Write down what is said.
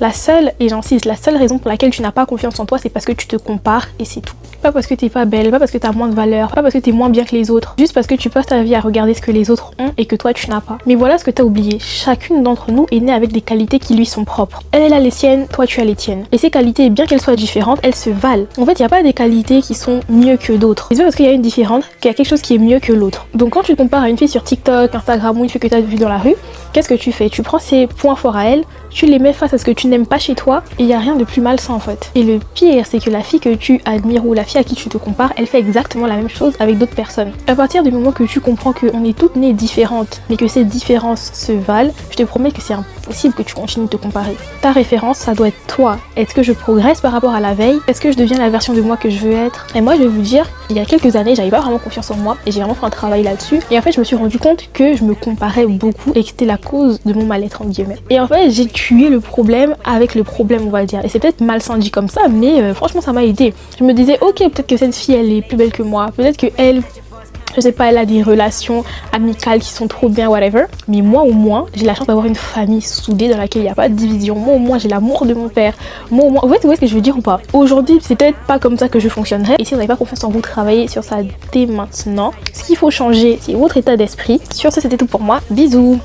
La seule, et j'insiste, la seule raison pour laquelle tu n'as pas confiance en toi, c'est parce que tu te compares et c'est tout. Pas parce que t'es pas belle, pas parce que t'as moins de valeur, pas parce que t'es moins bien que les autres, juste parce que tu passes ta vie à regarder ce que les autres ont et que toi tu n'as pas. Mais voilà ce que t'as oublié, chacune d'entre nous est née avec des qualités qui lui sont propres. Elle a les siennes, toi tu as les tiennes. Et ces qualités, bien qu'elles soient différentes, elles se valent. En fait, il n'y a pas des qualités qui sont mieux que d'autres. C'est pas parce qu'il y a une différence qu'il y a quelque chose qui est mieux que l'autre. Donc quand tu compares à une fille sur TikTok, Instagram ou une fille que tu as vue dans la rue, qu'est-ce que tu fais? Tu prends ses points forts à elle, tu les mets face à ce que tu n'aimes pas chez toi et il n'y a rien de plus malsain en fait. Et le pire, c'est que la fille que tu admires ou la fille à qui tu te compares, elle fait exactement la même chose avec d'autres personnes. À partir du moment que tu comprends qu'on est toutes nées différentes, mais que ces différences se valent, je te promets que c'est impossible que tu continues de te comparer. Ta référence, ça doit être toi. Est-ce que je progresse par rapport à la veille? Est-ce que je deviens la version de moi que je veux être? Et moi, je vais vous dire, il y a quelques années, j'avais pas vraiment confiance en moi et j'ai vraiment fait un travail là-dessus. Et en fait, je me suis rendu compte que je me comparais beaucoup et que c'était la cause de mon mal-être en guillemets. Et en fait, j'ai tué le problème avec le problème, on va dire. Et c'est peut-être malsain dit comme ça, mais franchement, ça m'a aidé. Je me disais, ok, peut-être que cette fille, elle est plus belle que moi. Peut-être que elle, je sais pas, elle a des relations amicales qui sont trop bien, whatever. Mais moi au moins, j'ai la chance d'avoir une famille soudée dans laquelle il n'y a pas de division. Moi au moins, j'ai l'amour de mon père. Moi au moins, vous voyez ce que je veux dire ou pas? Aujourd'hui, c'est peut-être pas comme ça que je fonctionnerais. Et si vous n'avez pas confiance en vous, travaillez sur ça dès maintenant. Ce qu'il faut changer, c'est votre état d'esprit. Sur ce, c'était tout pour moi. Bisous!